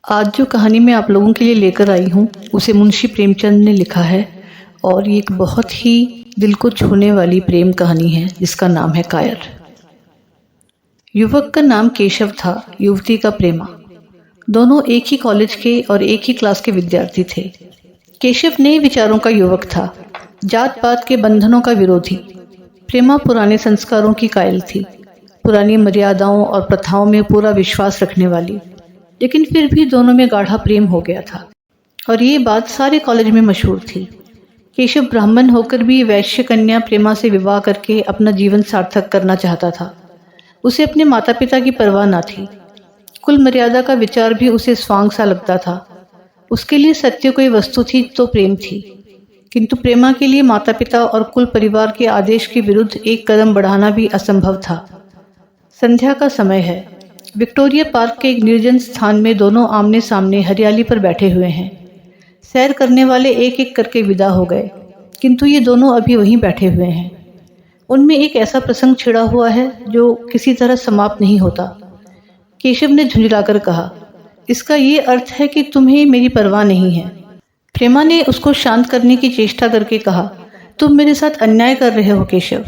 आज जो कहानी मैं आप लोगों के लिए लेकर आई हूँ उसे मुंशी प्रेमचंद ने लिखा है और ये एक बहुत ही दिल को छूने वाली प्रेम कहानी है जिसका नाम है कायर। युवक का नाम केशव था, युवती का प्रेमा। दोनों एक ही कॉलेज के और एक ही क्लास के विद्यार्थी थे। केशव नए विचारों का युवक था, जात पात के बंधनों का विरोधी। प्रेमा पुराने संस्कारों की कायल थी, पुरानी मर्यादाओं और प्रथाओं में पूरा विश्वास रखने वाली। लेकिन फिर भी दोनों में गाढ़ा प्रेम हो गया था और ये बात सारे कॉलेज में मशहूर थी। केशव ब्राह्मण होकर भी वैश्य कन्या प्रेमा से विवाह करके अपना जीवन सार्थक करना चाहता था। उसे अपने माता पिता की परवाह न थी। कुल मर्यादा का विचार भी उसे स्वांग सा लगता था। उसके लिए सत्य कोई वस्तु थी तो प्रेम थी, किंतु प्रेमा के लिए माता पिता और कुल परिवार के आदेश के विरुद्ध एक कदम बढ़ाना भी असंभव था। संध्या का समय है। विक्टोरिया पार्क के एक निर्जन स्थान में दोनों आमने सामने हरियाली पर बैठे हुए हैं। सैर करने वाले एक एक करके विदा हो गए, किंतु ये दोनों अभी वहीं बैठे हुए हैं। उनमें एक ऐसा प्रसंग छिड़ा हुआ है जो किसी तरह समाप्त नहीं होता। केशव ने झुंझलाकर कहा, इसका ये अर्थ है कि तुम्हें मेरी परवाह नहीं है। प्रेमा ने उसको शांत करने की चेष्टा करके कहा, तुम मेरे साथ अन्याय कर रहे हो केशव,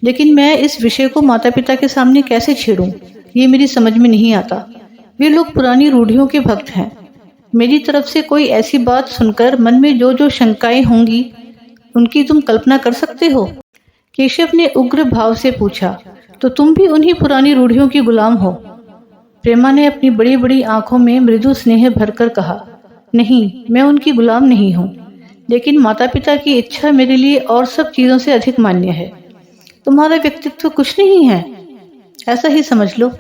लेकिन मैं इस विषय को माता पिता के सामने कैसे छेड़ूं, ये मेरी समझ में नहीं आता। वे लोग पुरानी रूढ़ियों के भक्त हैं। मेरी तरफ से कोई ऐसी बात सुनकर मन में जो जो शंकाएं होंगी उनकी तुम कल्पना कर सकते हो? केशव ने उग्र भाव से पूछा, तो तुम भी उन्हीं पुरानी रूढ़ियों की गुलाम हो? प्रेमा ने अपनी बड़ी बड़ी आंखों में मृदु स्नेह भरकर कहा, नहीं, मैं उनकी गुलाम नहीं हूँ, लेकिन माता पिता की इच्छा मेरे लिए और सब चीज़ों से अधिक मान्य है। तुम्हारा व्यक्तित्व कुछ नहीं है, ऐसा ही समझ लो।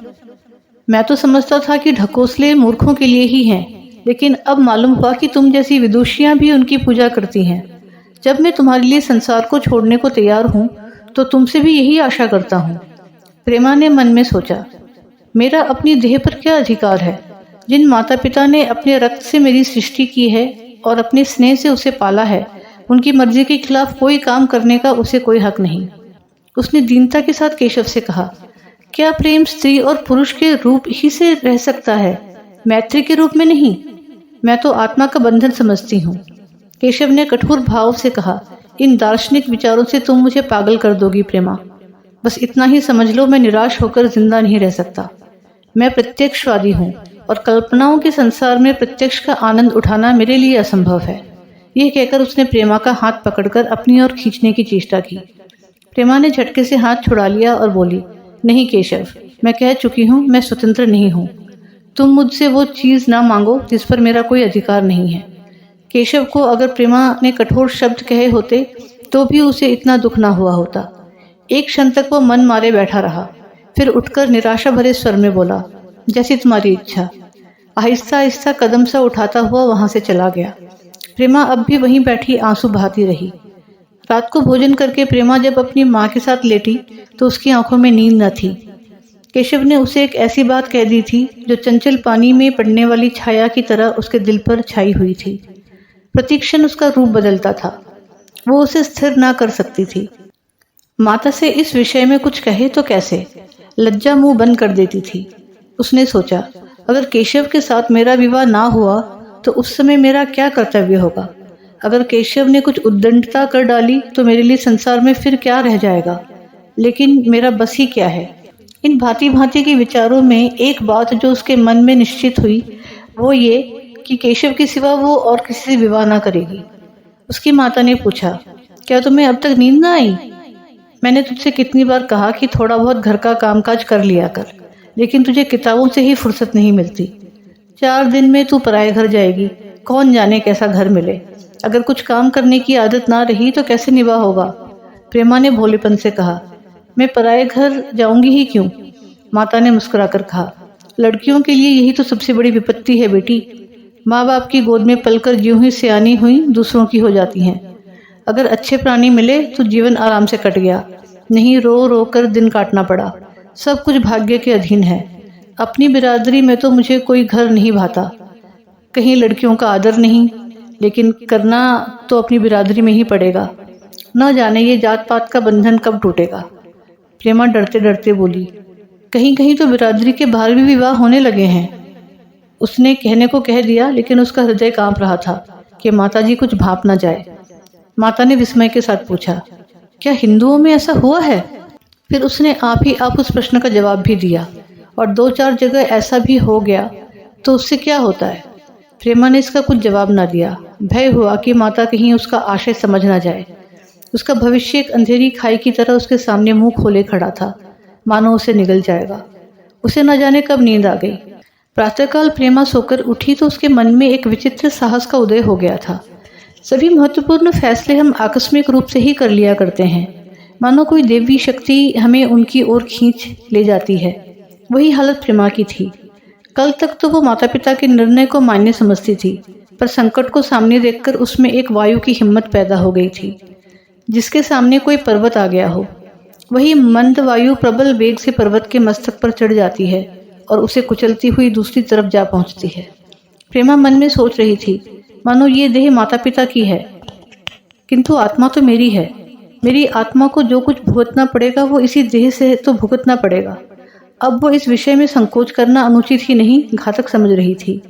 मैं तो समझता था कि ढकोसले मूर्खों के लिए ही हैं, लेकिन अब मालूम हुआ कि तुम जैसी विदुषियां भी उनकी पूजा करती हैं। जब मैं तुम्हारे लिए संसार को छोड़ने को तैयार हूँ तो तुमसे भी यही आशा करता हूँ। प्रेमा ने मन में सोचा, मेरा अपनी देह पर क्या अधिकार है? जिन माता पिता ने अपने रक्त से मेरी सृष्टि की है और अपने स्नेह से उसे पाला है, उनकी मर्जी के खिलाफ कोई काम करने का उसे कोई हक नहीं। उसने दीनता के साथ केशव से कहा, क्या प्रेम स्त्री और पुरुष के रूप ही से रह सकता है, मैत्री के रूप में नहीं? मैं तो आत्मा का बंधन समझती हूँ। केशव ने कठोर भाव से कहा, इन दार्शनिक विचारों से तुम मुझे पागल कर दोगी प्रेमा। बस इतना ही समझ लो, मैं निराश होकर जिंदा नहीं रह सकता। मैं प्रत्यक्षवादी हूँ और कल्पनाओं के संसार में प्रत्यक्ष का आनंद उठाना मेरे लिए असंभव है। यह कहकर उसने प्रेमा का हाथ पकड़कर अपनी ओर खींचने की चेष्टा की। प्रेमा ने झटके से हाथ छुड़ा लिया और बोली, नहीं केशव, मैं कह चुकी हूँ, मैं स्वतंत्र नहीं हूँ। तुम मुझसे वो चीज़ ना मांगो जिस पर मेरा कोई अधिकार नहीं है। केशव को अगर प्रेमा ने कठोर शब्द कहे होते तो भी उसे इतना दुख ना हुआ होता। एक क्षण तक वो मन मारे बैठा रहा, फिर उठकर निराशा भरे स्वर में बोला, जैसी तुम्हारी इच्छा। आहिस्ता आहिस्ता कदम सा उठाता हुआ वहां से चला गया। प्रेमा अब भी वहीं बैठी आंसू बहाती रही। रात को भोजन करके प्रेमा जब अपनी माँ के साथ लेटी तो उसकी आंखों में नींद न थी। केशव ने उसे एक ऐसी बात कह दी थी जो चंचल पानी में पड़ने वाली छाया की तरह उसके दिल पर छाई हुई थी। प्रतिक्षण उसका रूप बदलता था, वो उसे स्थिर ना कर सकती थी। माता से इस विषय में कुछ कहे तो कैसे, लज्जा मुंह बंद कर देती थी। उसने सोचा, अगर केशव के साथ मेरा विवाह ना हुआ तो उस समय मेरा क्या कर्तव्य होगा? अगर केशव ने कुछ उद्दंडता कर डाली तो मेरे लिए संसार में फिर क्या रह जाएगा? लेकिन मेरा बस ही क्या है? इन भांति भांति के विचारों में एक बात जो उसके मन में निश्चित हुई वो ये कि केशव के सिवा वो और किसी से विवाह ना करेगी। उसकी माता ने पूछा, क्या तुम्हें अब तक नींद ना आई? मैंने तुझसे कितनी बार कहा कि थोड़ा बहुत घर का कामकाज कर लिया कर, लेकिन तुझे किताबों से ही फुर्सत नहीं मिलती। 4 दिन में तू पराए घर जाएगी, कौन जाने कैसा घर मिले। अगर कुछ काम करने की आदत ना रही तो कैसे निभा होगा? प्रेमा ने भोलेपन से कहा, मैं पराए घर जाऊंगी ही क्यों? माता ने मुस्कुराकर कहा, लड़कियों के लिए यही तो सबसे बड़ी विपत्ति है बेटी। माँ बाप की गोद में पलकर ज्यों ही सियानी हुई दूसरों की हो जाती हैं। अगर अच्छे प्राणी मिले तो जीवन आराम से कट गया, नहीं रो रो कर दिन काटना पड़ा। सब कुछ भाग्य के अधीन है। अपनी बिरादरी में तो मुझे कोई घर नहीं भाता, कहीं लड़कियों का आदर नहीं, लेकिन करना तो अपनी बिरादरी में ही पड़ेगा। न जाने ये जात पात का बंधन कब टूटेगा। प्रेमा डरते डरते बोली, कहीं कहीं तो बिरादरी के बाहर भी विवाह होने लगे हैं। उसने कहने को कह दिया, लेकिन उसका हृदय कांप रहा था कि माताजी कुछ भाप ना जाए। माता ने विस्मय के साथ पूछा, क्या हिंदुओं में ऐसा हुआ है? फिर उसने आप ही आप उस प्रश्न का जवाब भी दिया, और 2-4 जगह ऐसा भी हो गया तो उससे क्या होता है? प्रेमा ने इसका कुछ जवाब ना दिया। भय हुआ कि माता कहीं उसका आशय समझ ना जाए। उसका भविष्य एक अंधेरी खाई की तरह उसके सामने मुंह खोले खड़ा था, मानो उसे निगल जाएगा। उसे न जाने कब नींद आ गई। प्रातःकाल प्रेमा सोकर उठी तो उसके मन में एक विचित्र साहस का उदय हो गया था। सभी महत्वपूर्ण फैसले हम आकस्मिक रूप से ही कर लिया करते हैं, मानो कोई देवी शक्ति हमें उनकी ओर खींच ले जाती है। वही हालत प्रेमा की थी। कल तक तो वो माता पिता के निर्णय को मान्य समझती थी, पर संकट को सामने देखकर उसमें एक वायु की हिम्मत पैदा हो गई थी, जिसके सामने कोई पर्वत आ गया हो। वही मंद वायु प्रबल वेग से पर्वत के मस्तक पर चढ़ जाती है और उसे कुचलती हुई दूसरी तरफ जा पहुंचती है। प्रेमा मन में सोच रही थी, मानो ये देह माता पिता की है, किंतु आत्मा तो मेरी है। मेरी आत्मा को जो कुछ भुगतना पड़ेगा वो इसी देह से तो भुगतना पड़ेगा। अब वो इस विषय में संकोच करना अनुचित ही नहीं, घातक समझ रही थी।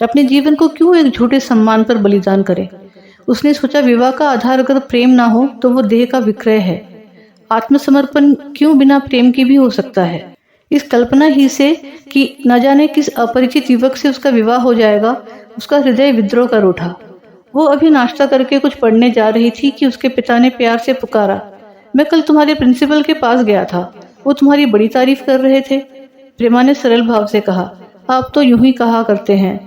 अपने जीवन को क्यों एक झूठे सम्मान पर बलिदान करे? उसने सोचा, विवाह का आधार अगर प्रेम ना हो तो वो देह का विक्रय है। आत्मसमर्पण क्यों बिना प्रेम के भी हो सकता है? इस कल्पना ही से कि न जाने किस अपरिचित युवक से उसका विवाह हो जाएगा, उसका हृदय विद्रोह कर उठा। वो अभी नाश्ता करके कुछ पढ़ने जा रही थी कि उसके पिता ने प्यार से पुकारा, मैं कल तुम्हारे प्रिंसिपल के पास गया था, वो तुम्हारी बड़ी तारीफ कर रहे थे। प्रेमा ने सरल भाव से कहा, आप तो यूं ही कहा करते हैं।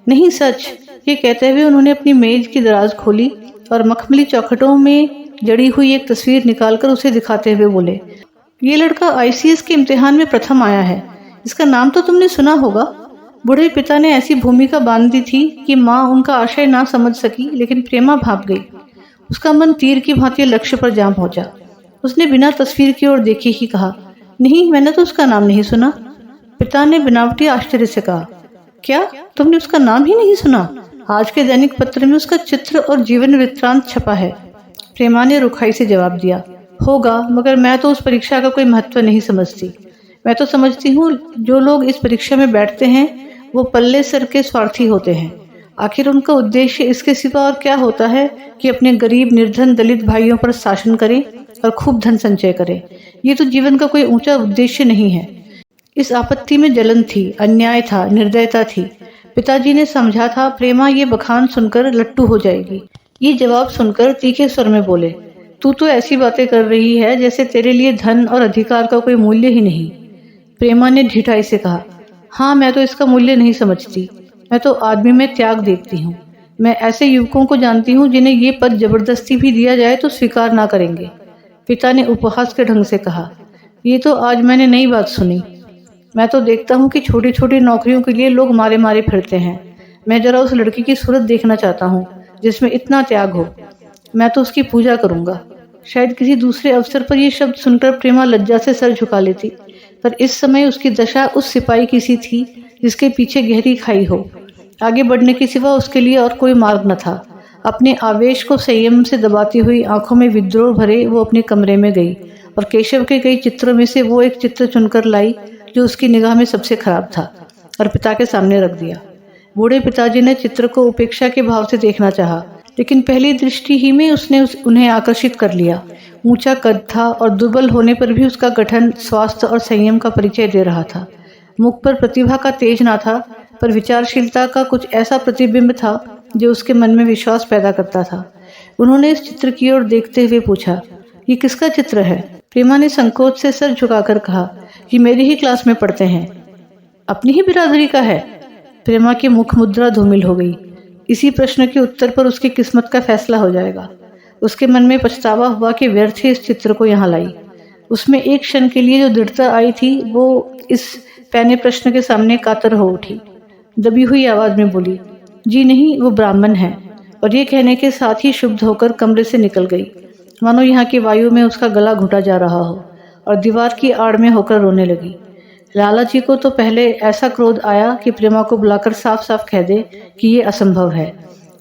नहीं, सच। ये कहते हुए उन्होंने अपनी मेज की दराज खोली और मखमली चौखटों में जड़ी हुई एक तस्वीर निकालकर उसे दिखाते हुए बोले, ये लड़का आईसीएस के इम्तिहान में प्रथम आया है। इसका नाम तो तुमने सुना होगा। बूढ़े पिता ने ऐसी भूमिका बांध दी थी कि माँ उनका आशय ना समझ सकी, लेकिन प्रेमा भाप गई। उसका मन तीर की भांति लक्ष्य पर जा पहुंचा। उसने बिना तस्वीर की ओर देखे ही कहा, नहीं, मैंने तो उसका नाम नहीं सुना। पिता ने बनावटी आश्चर्य से कहा, क्या तुमने उसका नाम ही नहीं सुना? आज के दैनिक पत्र में उसका चित्र और जीवन वृत्तांत छपा है। प्रेमा ने रुखाई से जवाब दिया, होगा, मगर मैं तो उस परीक्षा का कोई महत्व नहीं समझती। मैं तो समझती हूँ जो लोग इस परीक्षा में बैठते हैं वो पल्ले सर के स्वार्थी होते हैं। आखिर उनका उद्देश्य इसके सिवा और क्या होता है कि अपने गरीब निर्धन दलित भाइयों पर शासन करें और खूब धन संचय करें। ये तो जीवन का कोई ऊंचा उद्देश्य नहीं है। इस आपत्ति में जलन थी, अन्याय था, निर्दयता थी। पिताजी ने समझा था प्रेमा ये बखान सुनकर लट्टू हो जाएगी। ये जवाब सुनकर तीखे स्वर में बोले, तू तो ऐसी बातें कर रही है जैसे तेरे लिए धन और अधिकार का कोई मूल्य ही नहीं। प्रेमा ने ढिठाई से कहा, हाँ, मैं तो इसका मूल्य नहीं समझती। मैं तो आदमी में त्याग देखती हूँ। मैं ऐसे युवकों को जानती हूँ जिन्हें ये पद जबरदस्ती भी दिया जाए तो स्वीकार ना करेंगे। पिता ने उपहास के ढंग से कहा, ये तो आज मैंने नई बात सुनी। मैं तो देखता हूँ कि छोटी छोटी नौकरियों के लिए लोग मारे मारे फिरते हैं। मैं जरा उस लड़की की सूरत देखना चाहता हूँ जिसमें इतना त्याग हो। मैं तो उसकी पूजा करूँगा। शायद किसी दूसरे अवसर पर यह शब्द सुनकर प्रेमा लज्जा से सर झुका लेती, पर इस समय उसकी दशा उस सिपाही की सी थी जिसके पीछे गहरी खाई हो। आगे बढ़ने के सिवा उसके लिए और कोई मार्ग न था। अपने आवेश को संयम से दबाती हुई आंखों में विद्रोह भरे वो अपने कमरे में गई और केशव के कई चित्रों में से वो एक चित्र चुनकर लाई जो उसकी निगाह में सबसे खराब था और पिता के सामने रख दिया। बूढ़े पिताजी ने चित्र को उपेक्षा के भाव से देखना चाहा, लेकिन पहली दृष्टि ही में उसने उन्हें आकर्षित कर लिया। ऊंचा कद था और दुर्बल होने पर भी उसका गठन स्वास्थ्य और संयम का परिचय दे रहा था। मुख पर प्रतिभा का तेज ना था, पर विचारशीलता का कुछ ऐसा प्रतिबिंब था जो उसके मन में विश्वास पैदा करता था। उन्होंने इस चित्र की ओर देखते हुए पूछा, ये किसका चित्र है? प्रेमा ने संकोच से सर झुकाकर कहा, ये मेरी ही क्लास में पढ़ते हैं। अपनी ही बिरादरी का है? प्रेमा की मुख मुद्रा धूमिल हो गई। इसी प्रश्न के उत्तर पर उसकी किस्मत का फैसला हो जाएगा। उसके मन में पछतावा हुआ कि व्यर्थ ही इस चित्र को यहाँ लाई। उसमें एक क्षण के लिए जो दृढ़ता आई थी वो इस पैने प्रश्न के सामने कातर हो उठी। दबी हुई आवाज में बोली, जी नहीं, वो ब्राह्मण है। और ये कहने के साथ ही शुद्ध होकर कमरे से निकल गई, मानो यहाँ की वायु में उसका गला घुटा जा रहा हो, और दीवार की आड़ में होकर रोने लगी। लाला जी को तो पहले ऐसा क्रोध आया कि प्रेमा को बुलाकर साफ साफ कह दे कि ये असंभव है।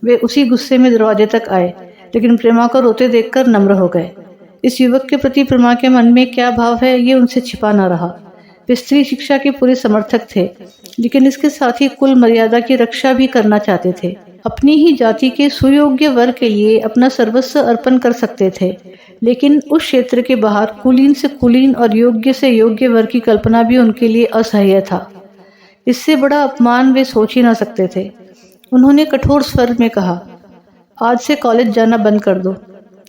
वे उसी गुस्से में दरवाजे तक आए, लेकिन प्रेमा को रोते देखकर नम्र हो गए। इस युवक के प्रति प्रेमा के मन में क्या भाव है ये उनसे छिपा न रहा। वे स्त्री शिक्षा के पूरे समर्थक थे, लेकिन इसके साथ ही कुल मर्यादा की रक्षा भी करना चाहते थे। अपनी ही जाति के सुयोग्य वर्ग के लिए अपना सर्वस्व अर्पण कर सकते थे, लेकिन उस क्षेत्र के बाहर कुलीन से कुलीन और योग्य से योग्य वर्ग की कल्पना भी उनके लिए असह्य था। इससे बड़ा अपमान वे सोच ही ना सकते थे। उन्होंने कठोर स्वर में कहा, आज से कॉलेज जाना बंद कर दो।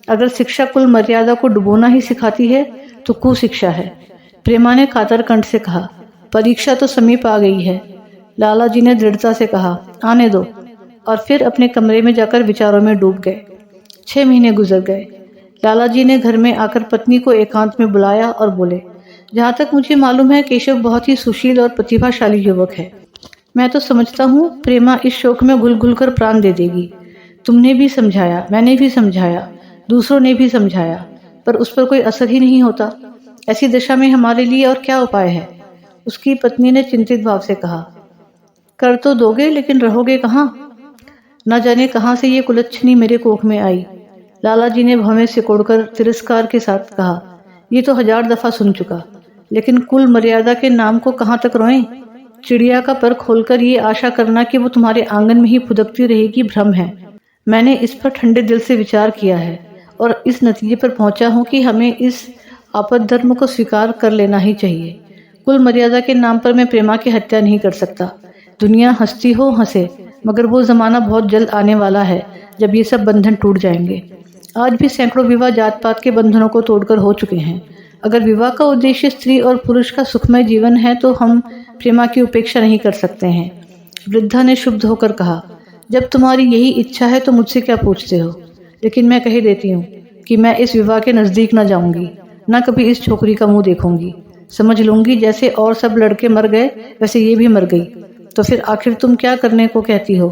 अगर शिक्षा कुल मर्यादा को डुबोना ही सिखाती है तो कुशिक्षा है। प्रेमा ने कातर कंठ से कहा, परीक्षा तो समीप आ गई है। लाला जी ने दृढ़ता से कहा, आने दो, और फिर अपने कमरे में जाकर विचारों में डूब गए। 6 महीने गुजर गए। लाला जी ने घर में आकर पत्नी को एकांत में बुलाया और बोले, जहाँ तक मुझे मालूम है केशव बहुत ही सुशील और प्रतिभाशाली युवक है। मैं तो समझता हूँ प्रेमा इस शोक में घुल घुल कर प्राण दे देगी। तुमने भी समझाया, मैंने भी समझाया, दूसरों ने भी समझाया, पर उस पर कोई असर ही नहीं होता। ऐसी दशा में हमारे लिए और क्या उपाय है? उसकी पत्नी ने चिंतित भाव से कहा, कर तो दोगे लेकिन रहोगे कहाँ? न जाने कहाँ से ये कुलच्छनी मेरे कोख में आई। लाला जी ने भवें सिकोड़कर तिरस्कार के साथ कहा, ये तो 1000 दफा सुन चुका, लेकिन कुल मर्यादा के नाम को कहाँ तक रोएं? चिड़िया का पर खोलकर ये आशा करना कि वो तुम्हारे आंगन में ही फुदकती रहेगी भ्रम है। मैंने इस पर ठंडे दिल से विचार किया है और इस नतीजे पर पहुंचा हूं कि हमें इस आपद धर्म को स्वीकार कर लेना ही चाहिए। कुल मर्यादा के नाम पर मैं प्रेमा की हत्या नहीं कर सकता। दुनिया हंसती हो हंसे, मगर वो जमाना बहुत जल्द आने वाला है जब ये सब बंधन टूट जाएंगे। आज भी सैकड़ों विवाह जात पात के बंधनों को तोड़कर हो चुके हैं। अगर विवाह का उद्देश्य स्त्री और पुरुष का सुखमय जीवन है तो हम प्रेमा की उपेक्षा नहीं कर सकते हैं। वृद्धा ने शुद्ध होकर कहा, जब तुम्हारी यही इच्छा है तो मुझसे क्या पूछते हो? लेकिन मैं कह देती हूँ कि मैं इस विवाह के नज़दीक न जाऊंगी, न कभी इस छोकरी का मुंह देखूंगी। समझ लूंगी जैसे और सब लड़के मर गए वैसे ये भी मर गई। तो फिर आखिर तुम क्या करने को कहती हो?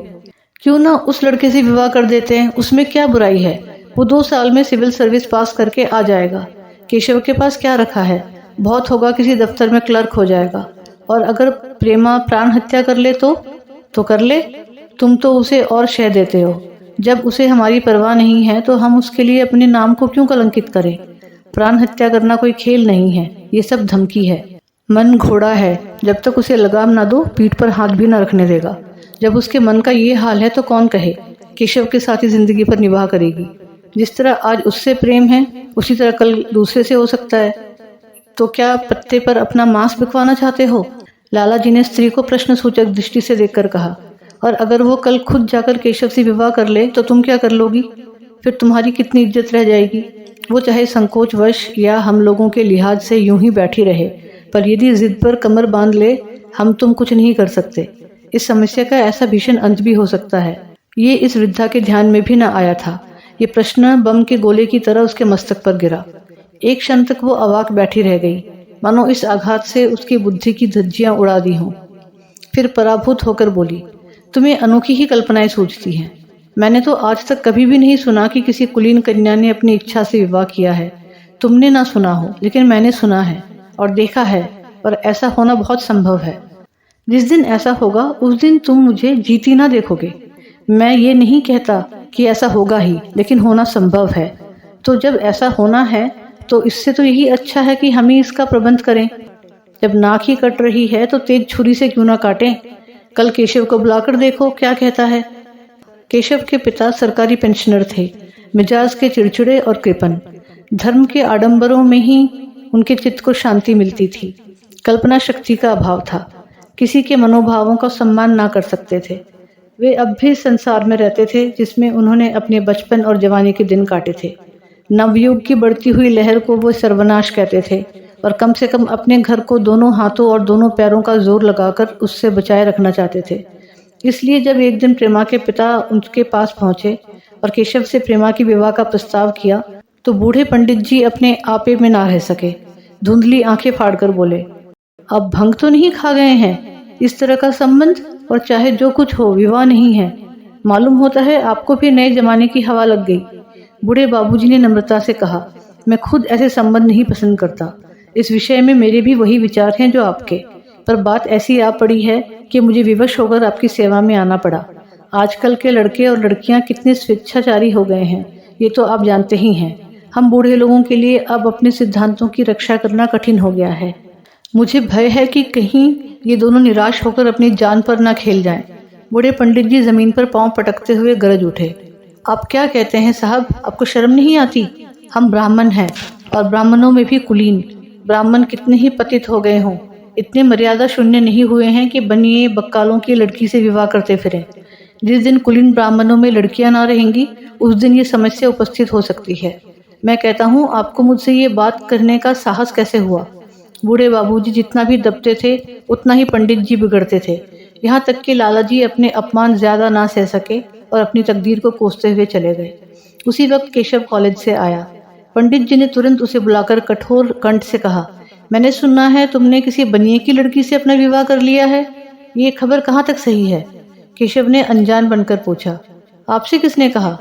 क्यों ना उस लड़के से विवाह कर देते हैं, उसमें क्या बुराई है? वो 2 साल में सिविल सर्विस पास करके आ जाएगा। केशव के पास क्या रखा है? बहुत होगा किसी दफ्तर में क्लर्क हो जाएगा। और अगर प्रेमा प्राण हत्या कर ले तो कर ले। तुम तो उसे और शह देते हो। जब उसे हमारी परवाह नहीं है तो हम उसके लिए अपने नाम को क्यों कलंकित करें? प्राण हत्या करना कोई खेल नहीं है, ये सब धमकी है। मन घोड़ा है, जब तक उसे लगाम ना दो पीठ पर हाथ भी ना रखने देगा। जब उसके मन का ये हाल है तो कौन कहे केशव के साथ ही जिंदगी पर निभाह करेगी। जिस तरह आज उससे प्रेम है उसी तरह कल दूसरे से हो सकता है। तो क्या पत्ते पर अपना मांस बिकवाना चाहते हो? लाला जी ने स्त्री को प्रश्न सूचक दृष्टि से देखकर कहा, और अगर वो कल खुद जाकर केशव से विवाह कर ले तो तुम क्या कर लोगी? फिर तुम्हारी कितनी इज्जत रह जाएगी? वो चाहे संकोचवश या हम लोगों के लिहाज से यूं ही बैठी रहे, पर यदि जिद पर कमर बांध ले हम तुम कुछ नहीं कर सकते। इस समस्या का ऐसा भीषण अंत भी हो सकता है। ये इस वृद्धा के ध्यान में भी न आया था। ये प्रश्न बम के गोले की तरह उसके मस्तक पर गिरा। एक क्षण तक वो अवाक बैठी रह गई, मानो इस आघात से उसकी बुद्धि की धज्जियां उड़ा दी हों। फिर पराभूत होकर बोली, तुम्हें अनोखी ही कल्पनाएं सूझती हैं। मैंने तो आज तक कभी भी नहीं सुना कि किसी कुलीन कन्या ने अपनी इच्छा से विवाह किया है। तुमने ना सुना हो, लेकिन मैंने सुना है और देखा है, और ऐसा होना बहुत संभव है। जिस दिन ऐसा होगा उस दिन तुम मुझे जीती ना देखोगे। मैं ये नहीं कहता कि ऐसा होगा ही, लेकिन होना संभव है। तो जब ऐसा होना है तो इससे तो यही अच्छा है कि हम ही इसका प्रबंध करें। जब नाक ही कट रही है तो तेज छुरी से क्यों ना काटें? कल केशव को बुलाकर देखो क्या कहता है। केशव के पिता सरकारी पेंशनर थे, मिजाज के चिड़चिड़े और कृपण। धर्म के आडंबरों में ही उनके चित्त को शांति मिलती थी। कल्पना शक्ति का अभाव था, किसी के मनोभावों का सम्मान ना कर सकते थे। वे अब भी संसार में रहते थे जिसमें उन्होंने अपने बचपन और जवानी के दिन काटे थे। नवयुग की बढ़ती हुई लहर को वो सर्वनाश कहते थे, और कम से कम अपने घर को दोनों हाथों और दोनों पैरों का जोर लगाकर उससे बचाए रखना चाहते थे। इसलिए जब एक दिन प्रेमा के पिता उनके पास पहुंचे और केशव से प्रेमा की विवाह का प्रस्ताव किया तो बूढ़े पंडित जी अपने आपे में ना रह सके। धुंधली आंखें फाड़कर बोले, अब भंग तो नहीं खा गए हैं? इस तरह का संबंध, और चाहे जो कुछ हो विवाह नहीं है। मालूम होता है आपको भी नए जमाने की हवा लग गई। बूढ़े बाबूजी ने नम्रता से कहा, मैं खुद ऐसे संबंध नहीं पसंद करता। इस विषय में मेरे भी वही विचार हैं जो आपके, पर बात ऐसी आ पड़ी है कि मुझे विवश होकर आपकी सेवा में आना पड़ा। आजकल के लड़के और लड़कियां कितने स्वेच्छाचारी हो गए हैं, ये तो आप जानते ही हैं। हम बूढ़े लोगों के लिए अब अपने सिद्धांतों की रक्षा करना कठिन हो गया है। मुझे भय है कि कहीं ये दोनों निराश होकर अपनी जान पर न खेल जाएं। बूढ़े पंडित जी जमीन पर पांव पटकते हुए गरज उठे। आप क्या कहते हैं साहब, आपको शर्म नहीं आती? हम ब्राह्मण हैं, और ब्राह्मणों में भी कुलीन। ब्राह्मण कितने ही पतित हो गए हों, इतने मर्यादा शून्य नहीं हुए हैं कि बनिए बक्कालों की लड़की से विवाह करते फिरें। जिस दिन कुलीन ब्राह्मणों में लड़कियां ना रहेंगी, उस दिन ये समस्या उपस्थित हो सकती है। मैं कहता हूँ, आपको मुझसे ये बात करने का साहस कैसे हुआ? बूढ़े बाबूजी जितना भी दबते थे, उतना ही पंडित जी बिगड़ते थे। यहाँ तक कि लाला जी अपने अपमान ज्यादा ना सह सके और अपनी तकदीर को कोसते हुए चले गए। उसी वक्त केशव कॉलेज से आया। पंडित जी ने तुरंत उसे बुलाकर कठोर कंठ से कहा, मैंने सुना है तुमने किसी बनिए की लड़की से अपना विवाह कर लिया है। ये खबर कहाँ तक सही है? केशव ने अनजान बनकर पूछा। आपसे किसने कहा?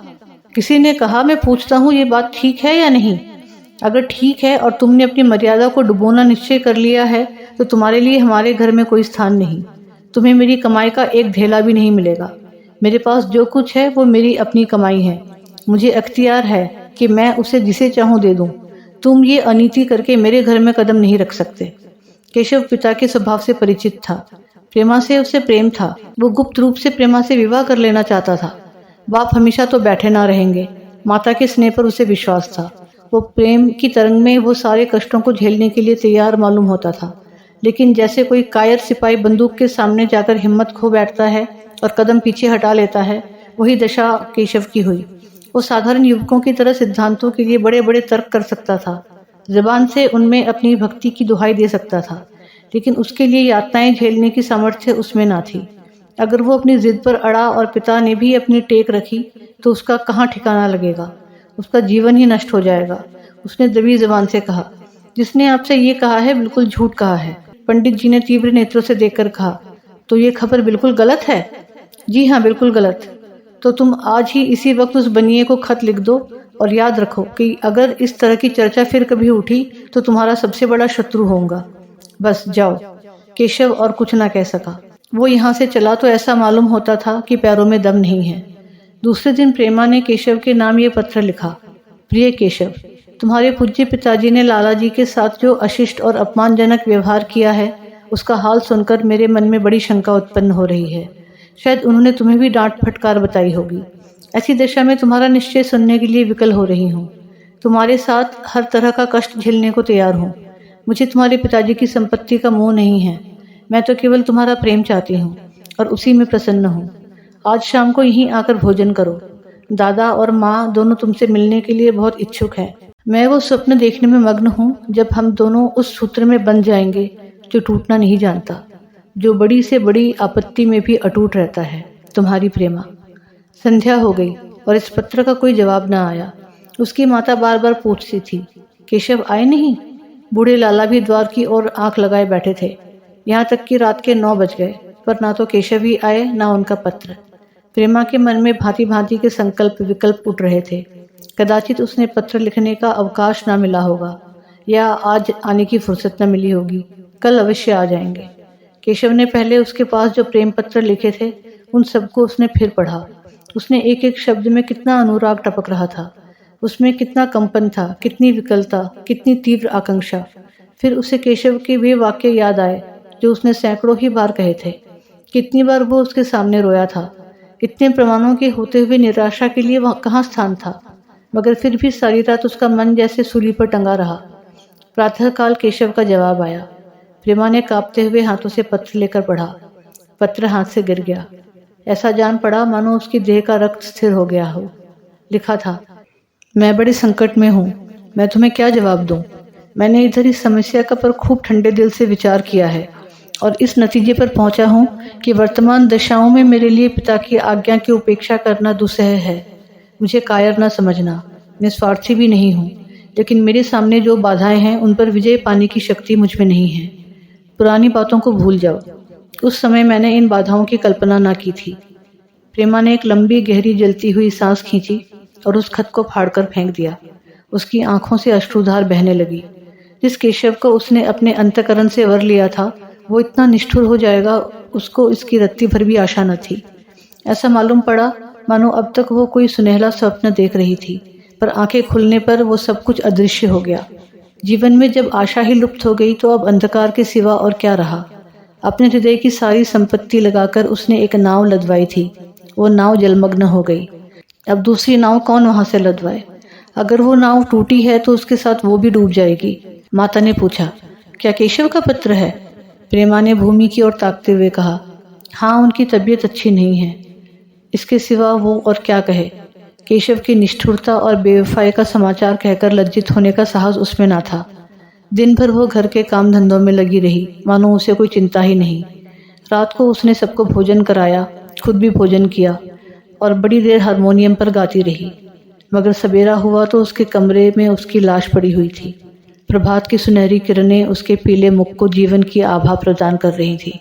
किसी ने कहा, मैं पूछता हूँ ये बात ठीक है या नहीं? अगर ठीक है और तुमने अपनी मर्यादा को डुबोना निश्चय कर लिया है, तो तुम्हारे लिए हमारे घर में कोई स्थान नहीं। तुम्हें मेरी कमाई का एक धेला भी नहीं मिलेगा। मेरे पास जो कुछ है वो मेरी अपनी कमाई है। मुझे अख्तियार है कि मैं उसे जिसे चाहूँ दे दूँ। तुम ये अनीति करके मेरे घर में कदम नहीं रख सकते। केशव पिता के स्वभाव से परिचित था। प्रेमा से उसे प्रेम था। वो गुप्त रूप से प्रेमा से विवाह कर लेना चाहता था। बाप हमेशा तो बैठे ना रहेंगे। माता के स्नेह पर उसे विश्वास था। वो प्रेम की तरंग में वो सारे कष्टों को झेलने के लिए तैयार मालूम होता था। लेकिन जैसे कोई कायर सिपाही बंदूक के सामने जाकर हिम्मत खो बैठता है और कदम पीछे हटा लेता है, वही दशा केशव की हुई। वो साधारण युवकों की तरह सिद्धांतों के लिए बड़े बड़े तर्क कर सकता था। जुबान से उनमें अपनी भक्ति की दुहाई दे सकता था, लेकिन उसके लिए यातनाएं झेलने की सामर्थ्य उसमें ना थी। अगर वो अपनी जिद पर अड़ा और पिता ने भी अपनी टेक रखी, तो उसका कहाँ ठिकाना लगेगा? उसका जीवन ही नष्ट हो जाएगा। उसने दबी जुबान से कहा, जिसने आपसे ये कहा है बिल्कुल झूठ कहा है। पंडित जी ने तीव्र नेत्रों से देखकर कहा, तो ये खबर बिल्कुल गलत है? जी हाँ, बिल्कुल गलत। तो तुम आज ही इसी वक्त उस बनिए को खत लिख दो, और याद रखो कि अगर इस तरह की चर्चा फिर कभी उठी तो तुम्हारा सबसे बड़ा शत्रु होऊंगा। बस जाओ। केशव और कुछ ना कह सका। वो यहाँ से चला तो ऐसा मालूम होता था कि पैरों में दम नहीं है। दूसरे दिन प्रेमा ने केशव के नाम ये पत्र लिखा, प्रिय केशव, तुम्हारे पूज्य पिताजी ने लाला जी के साथ जो अशिष्ट और अपमानजनक व्यवहार किया है, उसका हाल सुनकर मेरे मन में बड़ी शंका उत्पन्न हो रही है। शायद उन्होंने तुम्हें भी डांट फटकार बताई होगी। ऐसी दशा में तुम्हारा निश्चय सुनने के लिए विकल हो रही हूँ। तुम्हारे साथ हर तरह का कष्ट झेलने को तैयार हूँ। मुझे तुम्हारे पिताजी की संपत्ति का मोह नहीं है। मैं तो केवल तुम्हारा प्रेम चाहती हूँ और उसी में प्रसन्न हूँ। आज शाम को यहीं आकर भोजन करो। दादा और माँ दोनों तुमसे मिलने के लिए बहुत इच्छुक हैं। मैं वो स्वप्न देखने में मग्न हूँ जब हम दोनों उस सूत्र में बंध जाएंगे जो टूटना नहीं जानता, जो बड़ी से बड़ी आपत्ति में भी अटूट रहता है। तुम्हारी प्रेमा। संध्या हो गई और इस पत्र का कोई जवाब न आया। उसकी माता बार बार पूछती थी, केशव आए नहीं? बूढ़े लाला भी द्वार की ओर आंख लगाए बैठे थे। यहाँ तक कि रात के 9 बज गए, पर ना तो केशव ही आए, ना उनका पत्र। प्रेमा के मन में भांति भांति के संकल्प विकल्प उठ रहे थे। कदाचित उसने पत्र लिखने का अवकाश ना मिला होगा, या आज आने की फुर्सत न मिली होगी। कल अवश्य आ जाएंगे। केशव ने पहले उसके पास जो प्रेम पत्र लिखे थे, उन सबको उसने फिर पढ़ा। उसने एक एक शब्द में कितना अनुराग टपक रहा था। उसमें कितना कंपन था, कितनी विकलता, कितनी तीव्र आकांक्षा। फिर उसे केशव के वे वाक्य याद आए जो उसने सैकड़ों ही बार कहे थे। कितनी बार वो उसके सामने रोया था। इतने प्रमाणों के होते हुए निराशा के लिए वहाँ कहाँ स्थान था। मगर फिर भी सारी रात उसका मन जैसे सूली पर टंगा रहा। प्रातःकाल केशव का जवाब आया। प्रेमा ने कांपते हुए हाथों से पत्र लेकर पढ़ा। पत्र हाथ से गिर गया। ऐसा जान पड़ा मानो उसकी देह का रक्त स्थिर हो गया हो। लिखा था, मैं बड़े संकट में हूँ। मैं तुम्हें क्या जवाब दूँ? मैंने इधर इस समस्या का पर खूब ठंडे दिल से विचार किया है और इस नतीजे पर पहुंचा हूँ कि वर्तमान दशाओं में मेरे लिए पिता की आज्ञा की उपेक्षा करना दुस्सह है। मुझे कायर न समझना। मैं स्वार्थी भी नहीं हूँ, लेकिन मेरे सामने जो बाधाएं हैं उन पर विजय पाने की शक्ति मुझ में नहीं है। पुरानी बातों को भूल जाओ। उस समय मैंने इन बाधाओं की कल्पना ना की थी। प्रेमा ने एक लंबी गहरी जलती हुई सांस खींची और उस खत को फाड़कर फेंक दिया। उसकी आंखों से अश्रुधार बहने लगी। जिस केशव को उसने अपने अंतःकरण से वर लिया था, वो इतना निष्ठुर हो जाएगा, उसको इसकी रत्ती भर भी आशा न थी। ऐसा मालूम पड़ा मानो अब तक वो कोई सुनहला स्वप्न देख रही थी, पर आंखें खुलने पर वो सब कुछ अदृश्य हो गया। जीवन में जब आशा ही लुप्त हो गई तो अब अंधकार के सिवा और क्या रहा। अपने हृदय की सारी संपत्ति लगाकर उसने एक नाव लदवाई थी। वो नाव जलमग्न हो गई। अब दूसरी नाव कौन वहां से लदवाए? अगर वो नाव टूटी है तो उसके साथ वो भी डूब जाएगी। माता ने पूछा, क्या केशव का पत्र है? प्रेमा ने भूमि की ओर ताकते हुए कहा, हाँ, उनकी तबीयत अच्छी नहीं है। इसके सिवा वो और क्या कहे। केशव की निष्ठुरता और बेवफाई का समाचार कहकर लज्जित होने का साहस उसमें ना था। दिन भर वो घर के काम धंधों में लगी रही, मानो उसे कोई चिंता ही नहीं। रात को उसने सबको भोजन कराया, खुद भी भोजन किया और बड़ी देर हारमोनियम पर गाती रही। मगर सवेरा हुआ तो उसके कमरे में उसकी लाश पड़ी हुई थी। प्रभात की सुनहरी किरणें उसके पीले मुख को जीवन की आभा प्रदान कर रही थी।